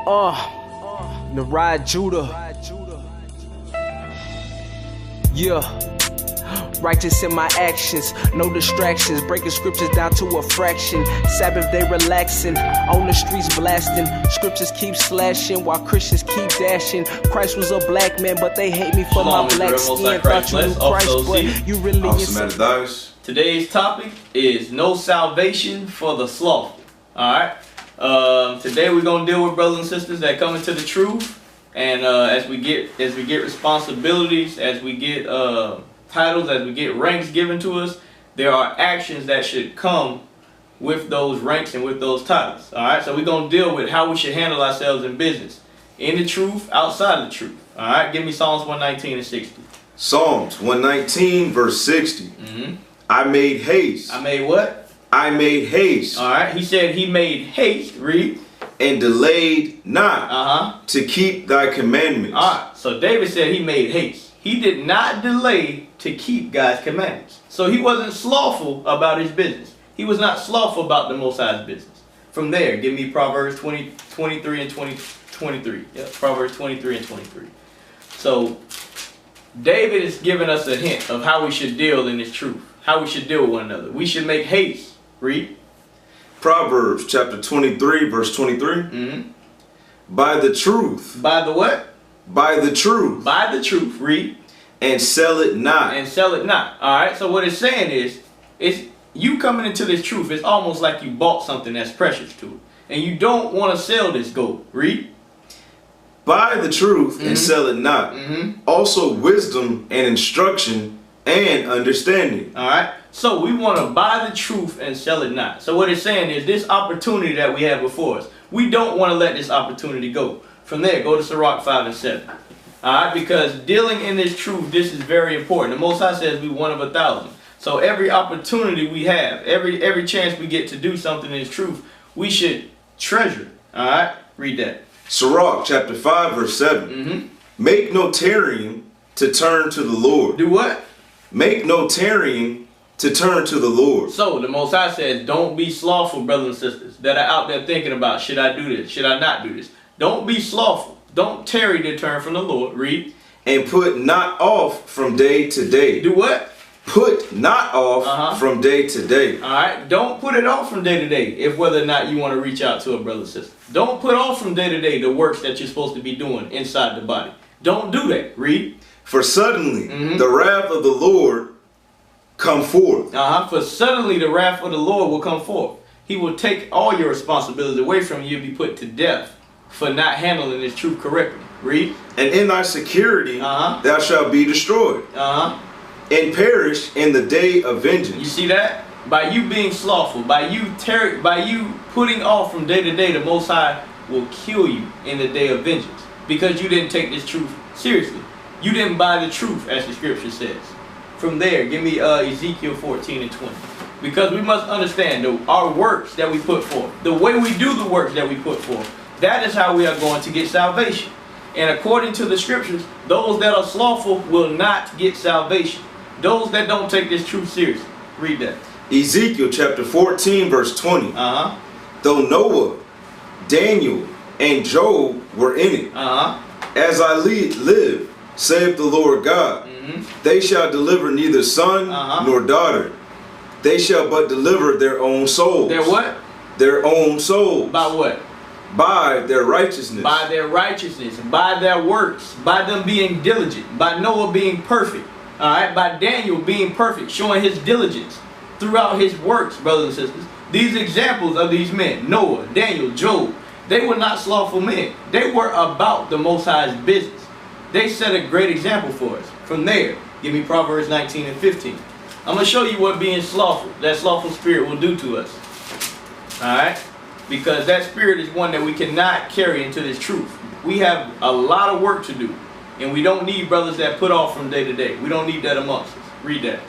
Narad Judah. Yeah. Righteous in my actions, no distractions, breaking scriptures down to a fraction. Sabbath day relaxing, on the streets blasting. Scriptures keep slashing while Christians keep dashing. Christ was a black man, but they hate me for my black skin. Thought you knew Christ, but you really is. Today's topic is no salvation for the slothful. Alright? Today we're gonna deal with brothers and sisters that come into the truth, and as we get responsibilities, as we get titles, as we get ranks given to us, there are actions that should come with those ranks and with those titles. Alright, so we're going to deal with how we should handle ourselves in business, in the truth, outside of the truth. Alright, give me Psalms 119 and 60. Psalms 119 verse 60. I made haste. I made what? I made haste. Alright, he said he made haste, read. And delayed not to keep thy commandments. Alright, so David said he made haste. He did not delay to keep God's commandments. So he wasn't slothful about his business. He was not slothful about the Most High's business. From there, give me Proverbs 23 and 23. Yeah, Proverbs 23 and 23. So David is giving us a hint of how we should deal in this truth. How we should deal with one another. We should make haste. Read. Proverbs chapter 23 verse 23. By the truth. By the what? By the truth. By the truth. Read. And sell it not. And sell it not. Alright, so what it's saying is, it's you coming into this truth, it's almost like you bought something that's precious to it. And you don't want to sell this gold. Read. Buy the truth and sell it not. Also wisdom and instruction and understanding. Alright, so we want to buy the truth and sell it not. So what it's saying is this opportunity that we have before us, we don't want to let this opportunity go. From there, go to Sirach 5 and 7. Alright, because dealing in this truth, this is very important. The Most High says we one of 1,000. So every opportunity we have, every chance we get to do something in this truth, we should treasure it. Alright, read that. Sirach chapter 5 verse 7. Make no tarrying to turn to the Lord. Do what? Make no tarrying to turn to the Lord. So the Most High says, don't be slothful, brothers and sisters, that are out there thinking about, should I do this? Should I not do this? Don't be slothful. Don't tarry to turn from the Lord. Read. And put not off from day to day. Do what? Put not off from day to day. Alright, don't put it off from day to day if whether or not you want to reach out to a brother or sister. Don't put off from day to day the works that you're supposed to be doing inside the body. Don't do that. Read. For suddenly the wrath of the Lord come forth. For suddenly the wrath of the Lord will come forth. He will take all your responsibilities away from you and be put to death for not handling this truth correctly. Read. And in thy security thou shalt be destroyed. And perish in the day of vengeance. You see that? By you being slothful, by you putting off from day to day, the Most High will kill you in the day of vengeance. Because you didn't take this truth seriously. You didn't buy the truth, as the scripture says. From there, give me Ezekiel 14 and 20. Because we must understand our works that we put forth, the way we do the works that we put forth, that is how we are going to get salvation. And according to the scriptures, those that are slothful will not get salvation. Those that don't take this truth seriously. Read that. Ezekiel chapter 14 verse 20. Though Noah, Daniel, and Job were in it, as I live, saith the Lord God, they shall deliver neither son nor daughter. They shall but deliver their own souls. Their what? Their own souls. By what? By their righteousness. By their righteousness. By their works. By them being diligent. By Noah being perfect. Alright? By Daniel being perfect. Showing his diligence throughout his works, brothers and sisters. These examples of these men, Noah, Daniel, Job, they were not slothful men. They were about the Most High's business. They set a great example for us. From there, give me Proverbs 19 and 15. I'm going to show you what being slothful, that slothful spirit will do to us. Alright? Because that spirit is one that we cannot carry into this truth. We have a lot of work to do. And we don't need brothers that put off from day to day. We don't need that amongst us. Read that.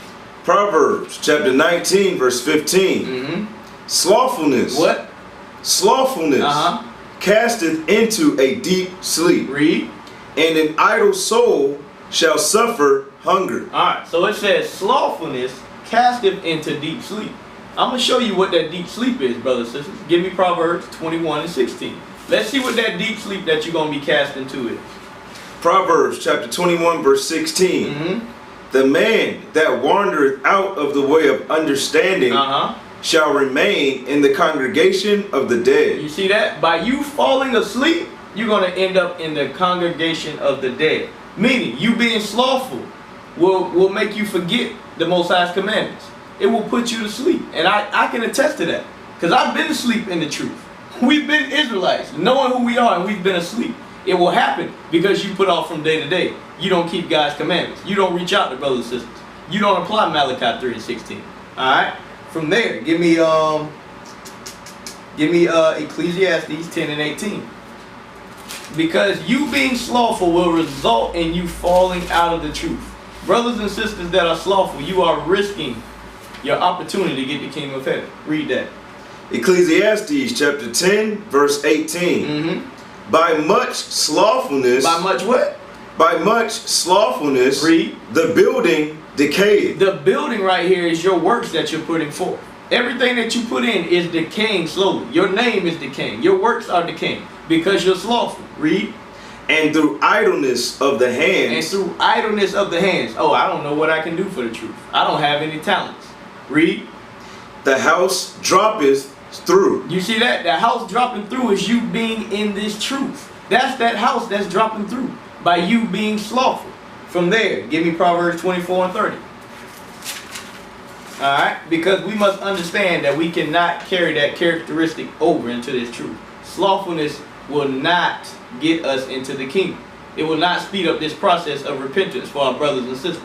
Proverbs chapter 19 verse 15. Slothfulness. What? Slothfulness casteth into a deep sleep. Read. And an idle soul shall suffer hunger. Alright, so it says slothfulness casteth into deep sleep. I'm going to show you what that deep sleep is, brothers and sisters. Give me Proverbs 21 and 16. Let's see what that deep sleep that you're going to be cast into is. Proverbs chapter 21 verse 16. Mm-hmm. The man that wandereth out of the way of understanding shall remain in the congregation of the dead. You see that? By you falling asleep, you're going to end up in the congregation of the dead. Meaning, you being slothful will make you forget the Most High's commandments. It will put you to sleep. And I can attest to that. Because I've been asleep in the truth. We've been Israelites, knowing who we are, and we've been asleep. It will happen because you put off from day to day. You don't keep God's commandments. You don't reach out to brothers and sisters. You don't apply Malachi 3 and 16. Alright? From there, give me Ecclesiastes 10 and 18. Because you being slothful will result in you falling out of the truth. Brothers and sisters that are slothful, you are risking your opportunity to get the kingdom of heaven. Read that. Ecclesiastes chapter 10 verse 18. Mm-hmm. By much slothfulness. By much what? By much slothfulness. Read. The building decayed. The building right here is your works that you're putting forth. Everything that you put in is decaying slowly. Your name is decaying. Your works are decaying because you're slothful. Read. And through idleness of the hands. And through idleness of the hands. Oh, I don't know what I can do for the truth. I don't have any talents. Read. The house droppeth through. You see that? The house dropping through is you being in this truth. That's that house that's dropping through by you being slothful. From there, give me Proverbs 24 and 30. Alright? Because we must understand that we cannot carry that characteristic over into this truth. Slothfulness will not get us into the kingdom. It will not speed up this process of repentance for our brothers and sisters.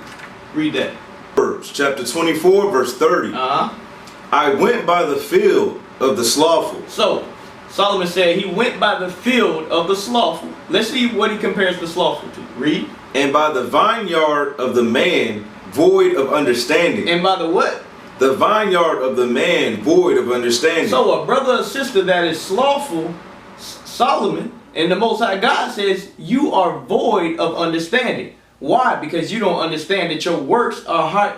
Read that. Proverbs chapter 24 verse 30. I went by the field of the slothful. So, Solomon said he went by the field of the slothful. Let's see what he compares the slothful to. Read. And by the vineyard of the man void of understanding. And by the what? The vineyard of the man void of understanding. So a brother or sister that is slothful, Solomon and the Most High God says you are void of understanding. Why? Because you don't understand that your works are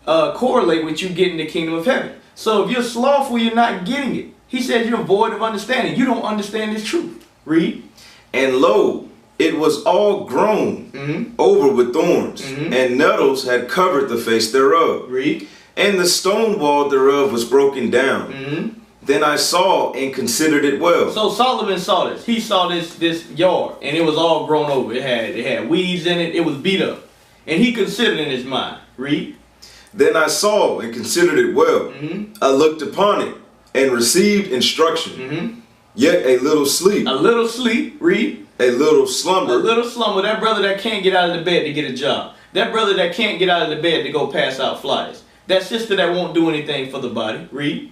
correlate with you getting the kingdom of heaven. So if you're slothful, you're not getting it. He says you're void of understanding. You don't understand this truth. Read. And lo, it was all grown over with thorns, and nettles had covered the face thereof. Read. And the stone wall thereof was broken down. Then I saw and considered it well. So Solomon saw this. He saw this yard, and it was all grown over. It had weeds in it. It was beat up. And he considered in his mind. Read. Then I saw and considered it well. I looked upon it and received instruction. Yet a little sleep. A little sleep. Read. A little slumber. A little slumber. That brother that can't get out of the bed to get a job. That brother that can't get out of the bed to go pass out flyers. That sister that won't do anything for the body. Read.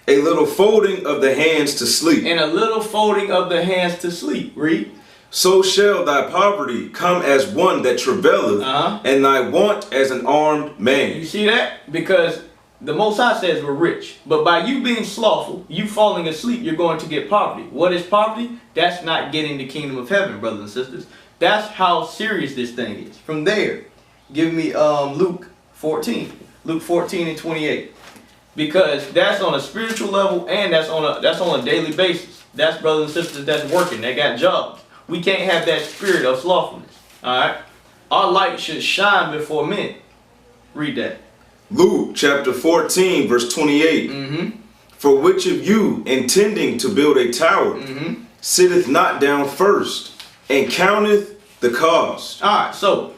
A little folding of the hands to sleep. And a little folding of the hands to sleep. Read. So shall thy poverty come as one that travaileth, and thy want as an armed man. You see that? Because the Most High says we're rich. But by you being slothful, you falling asleep, you're going to get poverty. What is poverty? That's not getting the kingdom of heaven, brothers and sisters. That's how serious this thing is. From there, give me Luke 14. Luke 14 and 28. Because that's on a spiritual level and that's on a daily basis. That's brothers and sisters that's working, they got jobs. We can't have that spirit of slothfulness. Alright? Our light should shine before men. Read that. Luke chapter 14 verse 28. For which of you intending to build a tower sitteth not down first and counteth the cost? Alright, so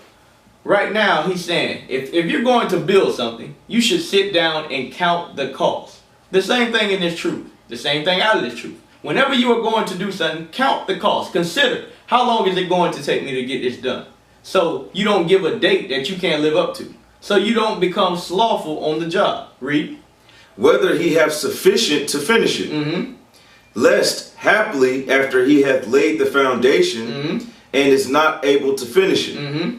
right now he's saying if you're going to build something, you should sit down and count the cost. The same thing in this truth. The same thing out of this truth. Whenever you are going to do something, count the cost. Consider, how long is it going to take me to get this done? So you don't give a date that you can't live up to. So you don't become slothful on the job. Read. Whether he have sufficient to finish it. Lest haply after he hath laid the foundation and is not able to finish it.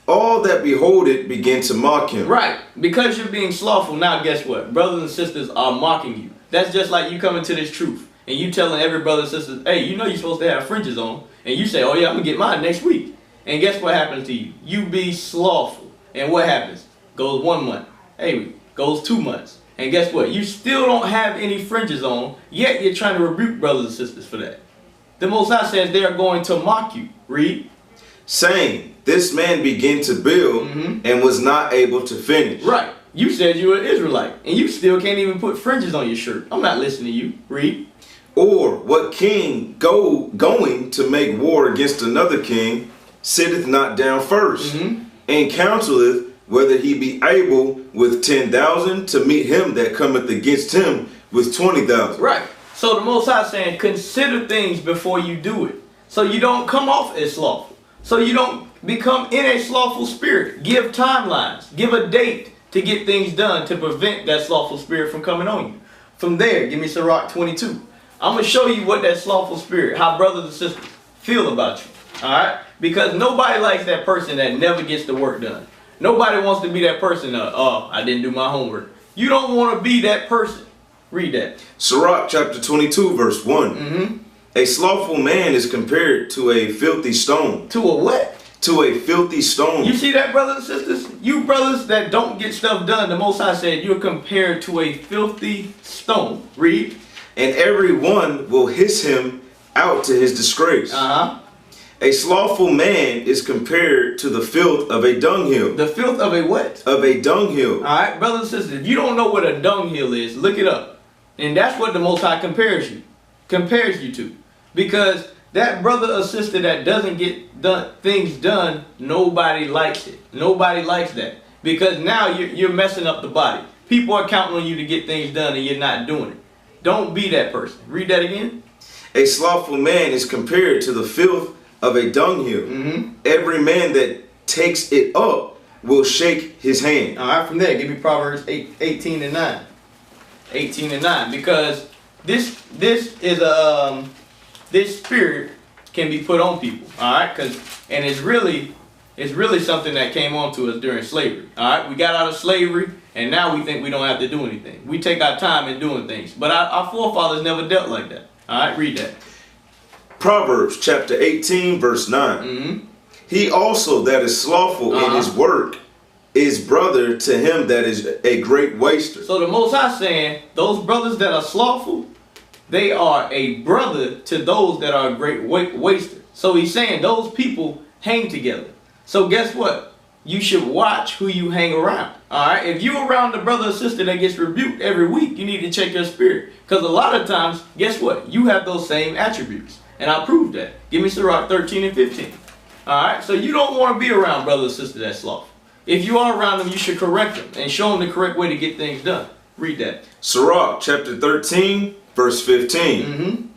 All that behold it begin to mock him. Right. Because you're being slothful, now guess what? Brothers and sisters are mocking you. That's just like you coming to this truth. And you telling every brother and sister, hey, you know you're supposed to have fringes on. And you say, oh yeah, I'm going to get mine next week. And guess what happens to you? You be slothful. And what happens? Goes 1 month. Hey, goes 2 months. And guess what? You still don't have any fringes on, yet you're trying to rebuke brothers and sisters for that. The Most High says they are going to mock you. Read. Saying, this man began to build and was not able to finish. Right. You said you were an Israelite, and you still can't even put fringes on your shirt. I'm not listening to you. Read. Or what king going to make war against another king sitteth not down first, and counseleth whether he be able with 10,000 to meet him that cometh against him with 20,000. Right. So the Most High saying, consider things before you do it, so you don't come off as slothful, so you don't become in a slothful spirit. Give timelines, give a date to get things done to prevent that slothful spirit from coming on you. From there, give me Sirach 22. I'm going to show you what that slothful spirit, how brothers and sisters feel about you. Alright? Because nobody likes that person that never gets the work done. Nobody wants to be that person, oh, I didn't do my homework. You don't want to be that person. Read that. Sirach chapter 22 verse 1. A slothful man is compared to a filthy stone. To a what? To a filthy stone. You see that, brothers and sisters? You brothers that don't get stuff done, the Most High said you're compared to a filthy stone. Read. And every one will hiss him out to his disgrace. A slothful man is compared to the filth of a dunghill. The filth of a what? Of a dunghill. Alright, brothers and sisters, if you don't know what a dunghill is, look it up. And that's what the Most High compares you to. Because that brother or sister that doesn't get things done, nobody likes it. Nobody likes that. Because now you're messing up the body. People are counting on you to get things done and you're not doing it. Don't be that person. Read that again. A slothful man is compared to the filth of a dunghill. Every man that takes it up will shake his hand. Alright, from there, give me Proverbs 18 and 9. 18 and 9. Because this is a this spirit can be put on people. Alright? And it's really something that came on to us during slavery. Alright? We got out of slavery and now we think we don't have to do anything. We take our time in doing things. But our forefathers never dealt like that. Alright, read that. Proverbs chapter 18 verse 9. He also that is slothful in his work is brother to him that is a great waster. So the Most High saying, those brothers that are slothful, they are a brother to those that are a great waster. So he's saying those people hang together. So guess what? You should watch who you hang around. Alright? If you're around a brother or sister that gets rebuked every week, you need to check your spirit. Because a lot of times, guess what? You have those same attributes. And I proved that. Give me Sirach 13 and 15. Alright? So you don't want to be around brothers and sisters that's slothful. If you are around them, you should correct them and show them the correct way to get things done. Read that. Sirach chapter 13 verse 15.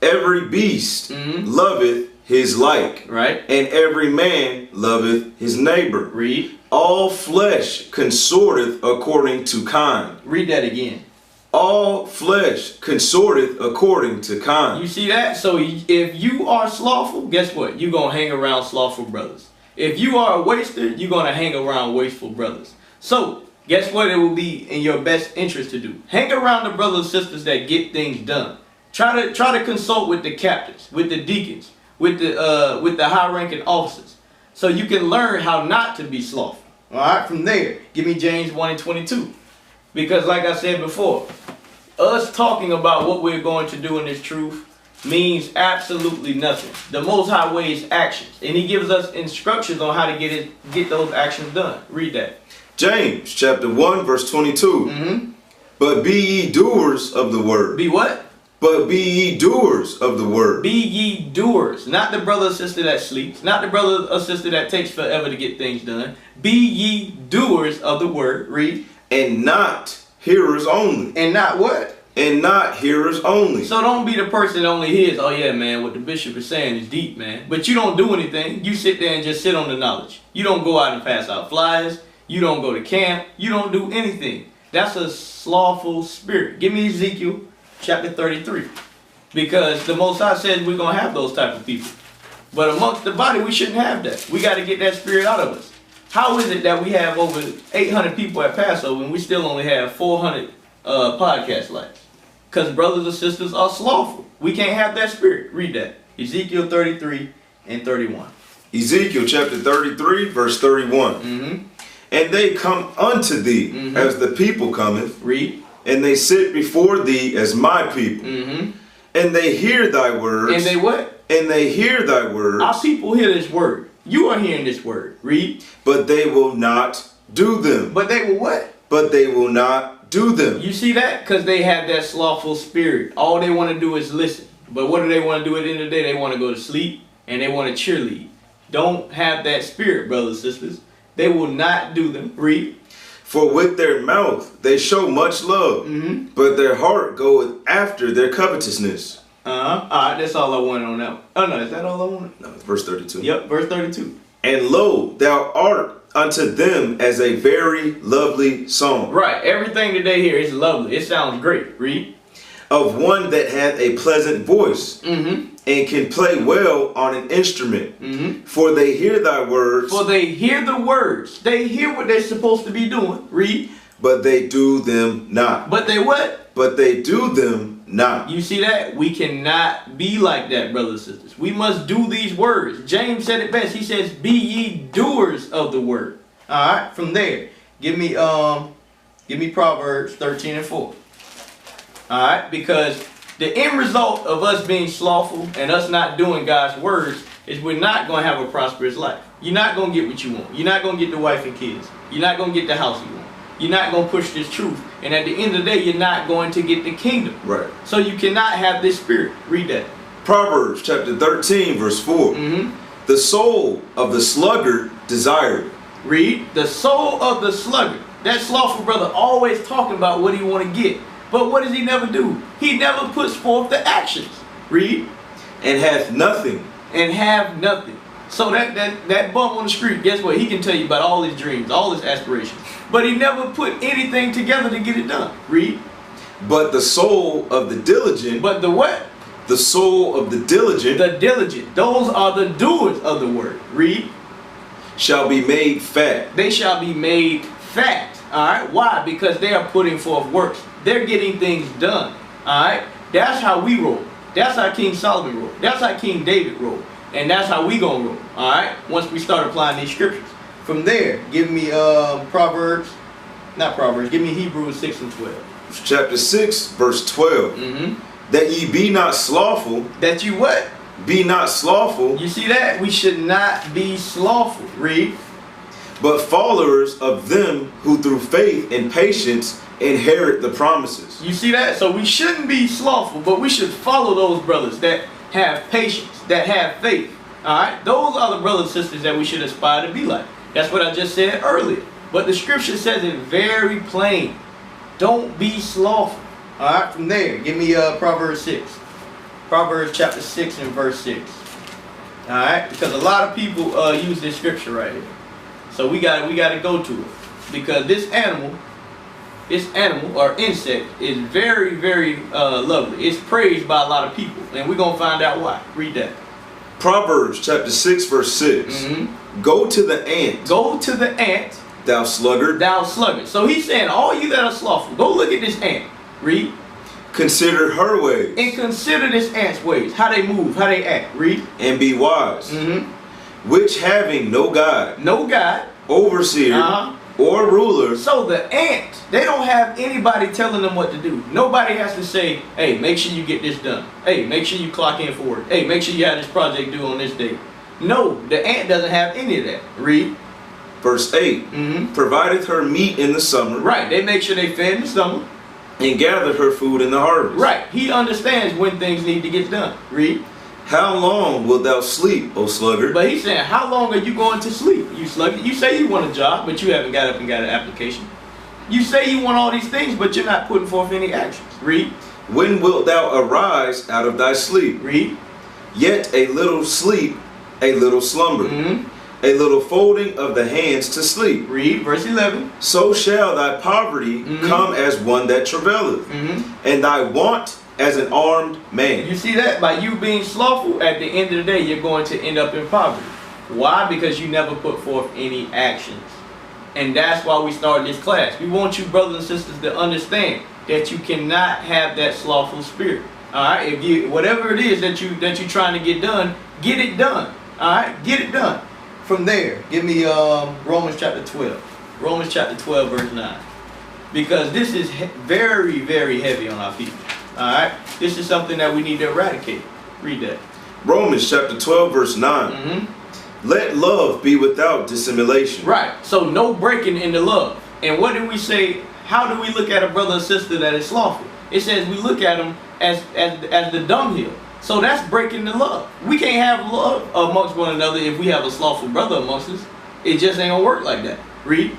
Every beast loveth his like, right? And every man loveth his neighbor. Read. All flesh consorteth according to kind. Read that again. All flesh consorteth according to kind. You see that? So if you are slothful, guess what? You're going to hang around slothful brothers. If you are a waster, you're going to hang around wasteful brothers. So guess what it will be in your best interest to do? Hang around the brothers and sisters that get things done. Try to consult with the captains, with the deacons, with the high-ranking officers, so you can learn how not to be slothful. All right, from there, give me James 1 and 22. Because like I said before, us talking about what we're going to do in this truth means absolutely nothing. The Most High way is actions, and He gives us instructions on how to get those actions done. Read that. James chapter 1 verse 22. But be ye doers of the word. Be what? But be ye doers of the word. Be ye doers. Not the brother or sister that sleeps. Not the brother or sister that takes forever to get things done. Be ye doers of the word. Read. And not hearers only. And not what? And not hearers only. So don't be the person that only hears, oh yeah, man, what the bishop is saying is deep, man. But you don't do anything. You sit there and just sit on the knowledge. You don't go out and pass out flyers. You don't go to camp. You don't do anything. That's a slothful spirit. Give me Ezekiel chapter 33. Because the Most High says we're going to have those type of people. But amongst the body, we shouldn't have that. We got to get that spirit out of us. How is it that we have over 800 people at Passover and we still only have 400 podcast likes? Because brothers and sisters are slothful. We can't have that spirit. Read that. Ezekiel 33 and 31. Ezekiel chapter 33 verse 31. And they come unto thee as the people cometh. Read. And they sit before thee as my people. And And they hear thy words. And they what? And they hear thy words. Our people hear this word. You are hearing this word. Read. But they will not do them. But they will what? But they will not do them. You see that? Because they have that slothful spirit. All they want to do is listen. But what do they want to do at the end of the day? They want to go to sleep and they want to cheerlead. Don't have that spirit, brothers and sisters. They will not do them. Read. For with their mouth they show much love, but their heart goeth after their covetousness. Alright, that's all I wanted on that one. Oh no, is that all I wanted? No, it's verse 32. Yep, verse 32. And lo, thou art unto them as a very lovely song. Right, everything that they hear is lovely. It sounds great. Read. Of one that hath a pleasant voice, and can play well on an instrument. For they hear thy words. For they hear the words. They hear what they're supposed to be doing. Read. But they do them not. But they what? But they do them not. You see that? We cannot be like that, brothers and sisters. We must do these words. James said it best. He says, be ye doers of the word. Alright, from there. Give me Proverbs 13 and 4. Alright, because the end result of us being slothful and us not doing God's words is we're not going to have a prosperous life. You're not going to get what you want. You're not going to get the wife and kids. You're not going to get the house you want. You're not going to push this truth. And at the end of the day, you're not going to get the kingdom. Right. So you cannot have this spirit. Read that. Proverbs chapter 13 verse 4. The soul of the sluggard desired. Read. The soul of the sluggard. That slothful brother always talking about what he want to get. But what does he never do? He never puts forth the actions. Read. And hath nothing. And have nothing. So that bum on the street, guess what? He can tell you about all his dreams, all his aspirations. But he never put anything together to get it done. Read. But the soul of the diligent. But the what? The soul of the diligent. The diligent. Those are the doers of the word. Read. Shall be made fat. They shall be made fat. Alright. Why? Because they are putting forth works. They're getting things done. Alright. That's how we roll. That's how King Solomon rolled. That's how King David rolled. And that's how we gonna roll. Alright. Once we start applying these scriptures. From there, give me Proverbs. Not Proverbs. Give me Hebrews 6 and 12. Chapter 6 verse 12. That ye be not slothful. That you what? Be not slothful. You see that? We should not be slothful. Read. But followers of them who through faith and patience inherit the promises. You see that? So we shouldn't be slothful, but we should follow those brothers that have patience, that have faith. Alright? Those are the brothers and sisters that we should aspire to be like. That's what I just said earlier. But the scripture says it very plain. Don't be slothful. Alright? From there, give me Proverbs 6. Proverbs chapter 6 and verse 6. Alright? Because a lot of people use this scripture right here. So we gotta go to it. Because this animal or insect is very, very lovely. It's praised by a lot of people. And we're going to find out why. Read that. Proverbs chapter 6 verse 6. Go to the ant. Go to the ant. Thou sluggard. Thou sluggard. So he's saying, all you that are slothful, go look at this ant. Read. Consider her ways. And consider this ant's ways. How they move, how they act. Read. And be wise. Which having no guide. No guide. Overseer. Or ruler. So the ant, they don't have anybody telling them what to do. Nobody has to say, hey, make sure you get this done. Hey, make sure you clock in for work. Hey, make sure you have this project due on this day. No, the ant doesn't have any of that. Read. Verse 8. Provideth her meat in the summer. Right, they make sure they fed in the summer. And gather her food in the harvest. Right, he understands when things need to get done. Read. How long wilt thou sleep, O sluggard? But he's saying, how long are you going to sleep, you sluggard? You say you want a job, but you haven't got up and got an application. You say you want all these things, but you're not putting forth any actions. Read. When wilt thou arise out of thy sleep? Read. Yet a little sleep, a little slumber. A little folding of the hands to sleep. Read. Verse 11. So shall thy poverty come as one that travaileth, and thy want as an armed man. You see that? By you being slothful, at the end of the day, you're going to end up in poverty. Why? Because you never put forth any actions. And that's why we started this class. We want you brothers and sisters to understand that you cannot have that slothful spirit. Alright? If you whatever it is that you're trying to get done, get it done. Alright? Get it done. From there, give me Romans chapter 12. Romans chapter 12 verse 9. Because this is very, very heavy on our people. Alright? This is something that we need to eradicate. Read that. Romans chapter 12, verse 9. Let love be without dissimulation. Right. So no breaking in the love. And what do we say? How do we look at a brother or sister that is slothful? It says we look at them as the dunghill. So that's breaking the love. We can't have love amongst one another if we have a slothful brother amongst us. It just ain't gonna work like that. Read.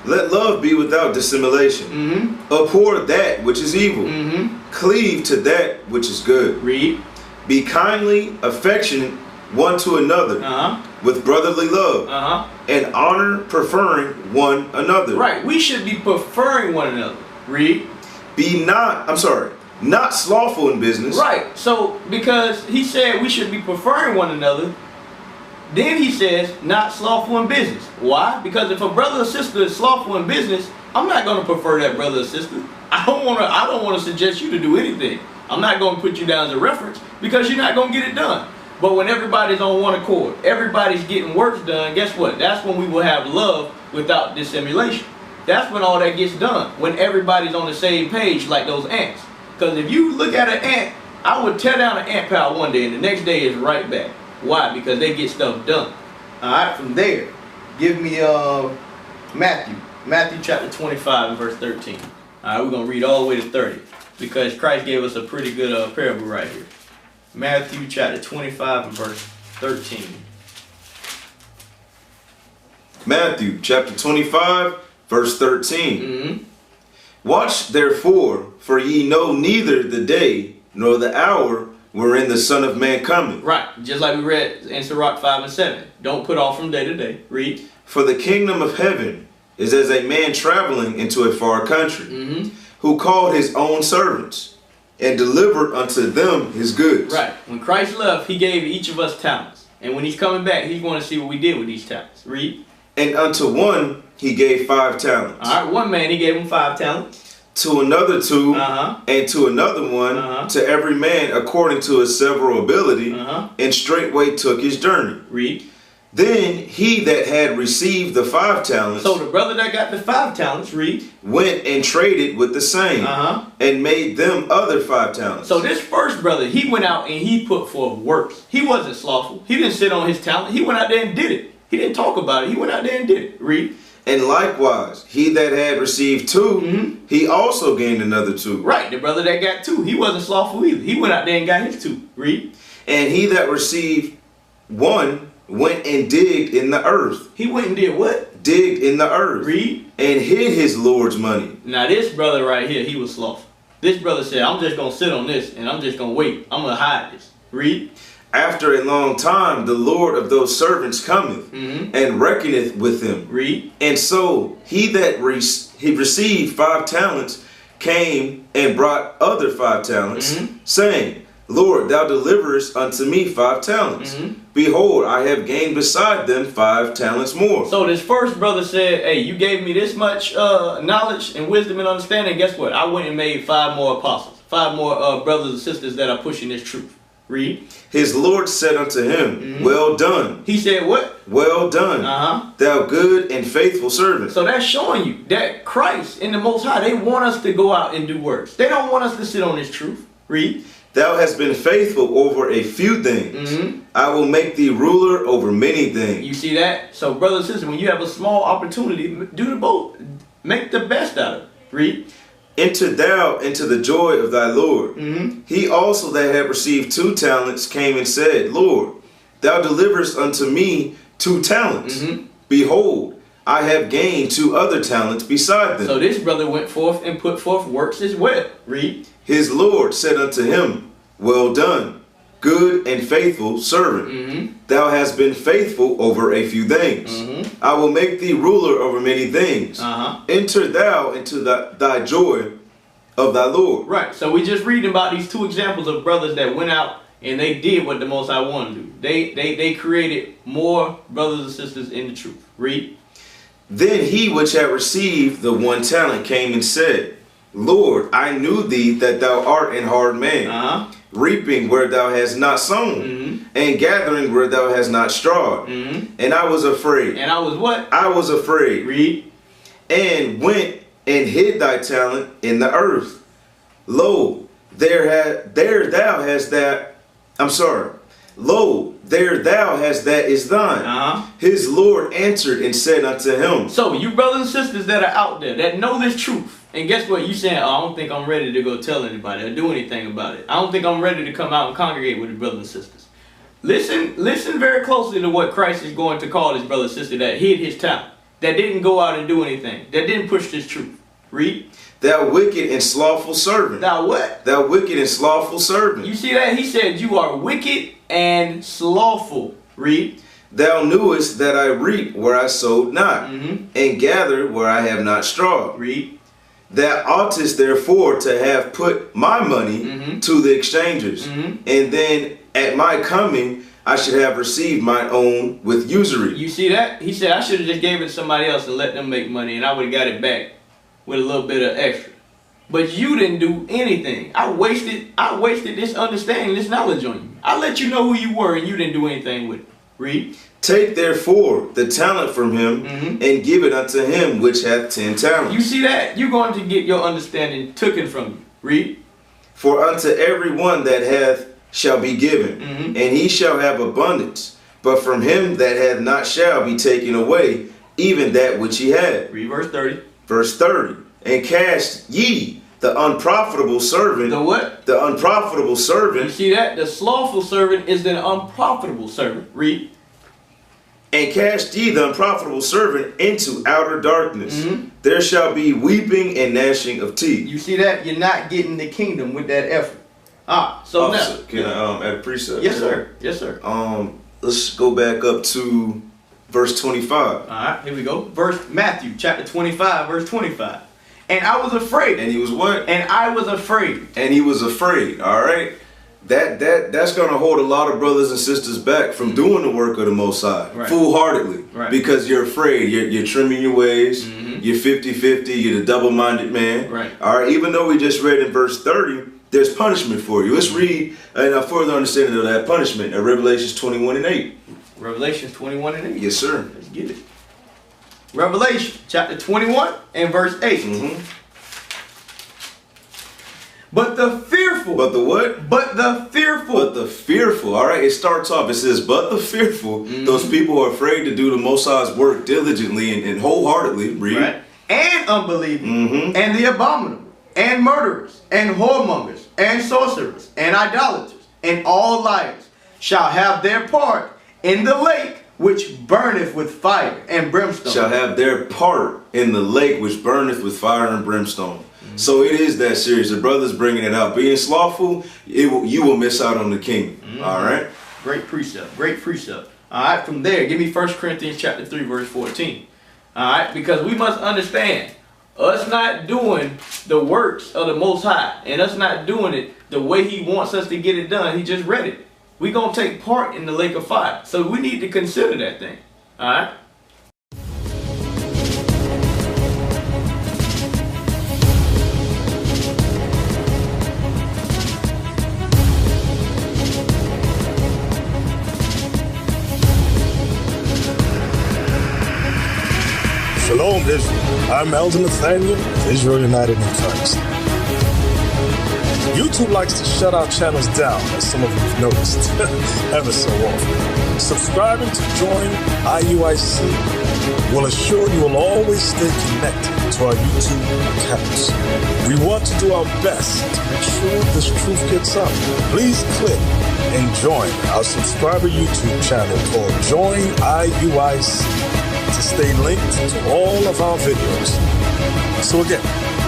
Let love be without dissimulation. Abhor that which is evil. Cleave to that which is good. Read. Be kindly affectionate one to another with brotherly love and honor, preferring one another. Right. We should be preferring one another. Read. Be not slothful in business. Right. So because he said we should be preferring one another, then he says not slothful in business. Why? Because if a brother or sister is slothful in business, I'm not going to prefer that brother or sister. I don't want to suggest you to do anything. I'm not going to put you down as a reference because you're not going to get it done. But when everybody's on one accord, everybody's getting works done, guess what? That's when we will have love without dissimulation. That's when all that gets done. When everybody's on the same page like those ants. Because if you look at an ant, I would tear down an ant pile one day and the next day is right back. Why? Because they get stuff done. Alright, from there, give me Matthew chapter 25 and verse 13. Alright, we're going to read all the way to 30. Because Christ gave us a pretty good parable right here. Matthew chapter 25 and verse 13. Matthew chapter 25 verse 13. Watch therefore, for ye know neither the day nor the hour wherein the Son of Man cometh. Right, just like we read in Sirach 5 and 7. Don't put off from day to day. Read. For the kingdom of heaven is as a man traveling into a far country, who called his own servants and delivered unto them his goods. Right. When Christ left, he gave each of us talents. And when he's coming back, he's going to see what we did with these talents. Read. And unto one he gave 5 talents. All right, one man, he gave him 5 talents. To another 2, and to another 1, to every man according to his several ability, and straightway took his journey. Read. Then he that had received the 5 talents, so the brother that got the 5 talents, read, went and traded with the same, and made them other 5 talents. So this first brother, he went out and he put forth works. He wasn't slothful. He didn't sit on his talent. He went out there and did it. He didn't talk about it. He went out there and did it. Read. And likewise, he that had received 2, he also gained another 2. Right, the brother that got 2, he wasn't slothful either. He went out there and got his 2. Read. And he that received 1 went and digged in the earth. He went and did what? Digged in the earth. Read. And hid his Lord's money. Now this brother right here, he was slothful. This brother said, I'm just going to sit on this and I'm just going to wait. I'm going to hide this. Read. After a long time, the Lord of those servants cometh and reckoneth with them. Read. And so he that he received 5 talents came and brought other 5 talents, saying, Lord, thou deliverest unto me 5 talents. Behold, I have gained beside them 5 talents more. So this first brother said, hey, you gave me this much knowledge and wisdom and understanding. Guess what? I went and made 5 more apostles, 5 more brothers and sisters that are pushing this truth. Read. His Lord said unto him, well done. He said what? Well done, thou good and faithful servant. So that's showing you that Christ and the Most High, they want us to go out and do works. They don't want us to sit on this truth. Read. Thou hast been faithful over a few things. I will make thee ruler over many things. You see that? So brother and sister, when you have a small opportunity, do the both. Make the best out of it. Read. Enter thou into the joy of thy Lord. He also that had received 2 talents came and said, Lord, thou deliverest unto me 2 talents. Behold, I have gained 2 other talents beside them. So this brother went forth and put forth works as well. Read. His Lord said unto him, well done, good and faithful servant. Thou hast been faithful over a few things. I will make thee ruler over many things. Enter thou into thy joy of thy Lord. Right. So we just reading about these 2 examples of brothers that went out and they did what the Most High wanted to do. They created more brothers and sisters in the truth. Read. Then he which had received the 1 talent came and said, Lord, I knew thee that thou art an hard man, reaping where thou hast not sown, and gathering where thou hast not strawed. And I was afraid. And I was what? I was afraid. Read. And went and hid thy talent in the earth. Lo, there thou hast that, I'm sorry, lo, there thou hast that is thine. His Lord answered and said unto him. So you brothers and sisters that are out there that know this truth, and guess what? You saying, oh, I don't think I'm ready to go tell anybody or do anything about it. I don't think I'm ready to come out and congregate with the brothers and sisters. Listen very closely to what Christ is going to call his brother and sister that hid his talent, that didn't go out and do anything, that didn't push this truth. Read. Thou wicked and slothful servant. Thou what? Thou wicked and slothful servant. You see that? He said you are wicked and slothful. Read. Thou knewest that I reap where I sowed not, and gather where I have not strawed. Read. Thou oughtest therefore to have put my money to the exchangers, and then at my coming I should have received my own with usury. You see that? He said I should have just gave it to somebody else and let them make money, and I would have got it back with a little bit of extra. But you didn't do anything. I wasted this understanding, this knowledge on you. I let you know who you were, and you didn't do anything with it. Read. Take therefore the talent from him, and give it unto him which hath 10 talents. You see that? You're going to get your understanding taken from you. Read. For unto every one that hath shall be given, and he shall have abundance. But from him that hath not shall be taken away even that which he had. Read verse 30. Verse 30. And cast ye the unprofitable servant. The what? The unprofitable servant. You see that? The slothful servant is the unprofitable servant. Read. And cast ye the unprofitable servant into outer darkness. There shall be weeping and gnashing of teeth. You see that? You're not getting the kingdom with that effort. So now. Can I add a precept? Yes, sir. Yes, sir. Let's go back up to verse 25. All right, here we go. Matthew chapter 25, verse 25. And I was afraid. And he was what? And I was afraid. And he was afraid. All right. That's gonna hold a lot of brothers and sisters back from doing the work of the Most High, full-heartedly, because you're afraid. You're trimming your ways. You're 50-50. You're the double-minded man. All right. Even though we just read in verse 30, there's punishment for you. Let's read a further understanding of that punishment in Revelations 21:8. Revelations 21:8. Yes, sir. Let's get it. Revelation chapter 21 and verse 8. But the fearful. But the what? But the fearful. But the fearful. All right, it starts off. It says, but the fearful. Those people who are afraid to do the Most High's work diligently and wholeheartedly. Read. And unbelieving. And the abominable. And murderers. And whoremongers. And sorcerers. And idolaters. And all liars shall have their part in the lake which burneth with fire and brimstone. Shall have their part in the lake which burneth with fire and brimstone. So it is that serious. The brother's bringing it out. Being slothful, you will miss out on the kingdom. All right? Great precept. Great precept. All right, from there, give me 1 Corinthians chapter 3, verse 14. All right, because we must understand, us not doing the works of the Most High, and us not doing it the way he wants us to get it done, he just read it. We're going to take part in the lake of fire. So we need to consider that thing. All right? Shalom, Israel. I'm Elder Nathaniel of Israel United in Christ. YouTube likes to shut our channels down, as some of you have noticed, ever so often. Subscribing to join IUIC will assure you will always stay connected to our YouTube accounts. We want to do our best to make sure this truth gets out. Please click and join our subscriber YouTube channel called Join IUIC to stay linked to all of our videos. So again,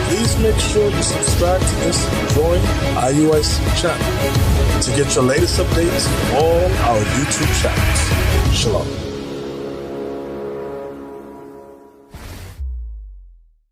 please make sure you subscribe to this Join IUIC channel to get your latest updates on all our YouTube channels. Shalom.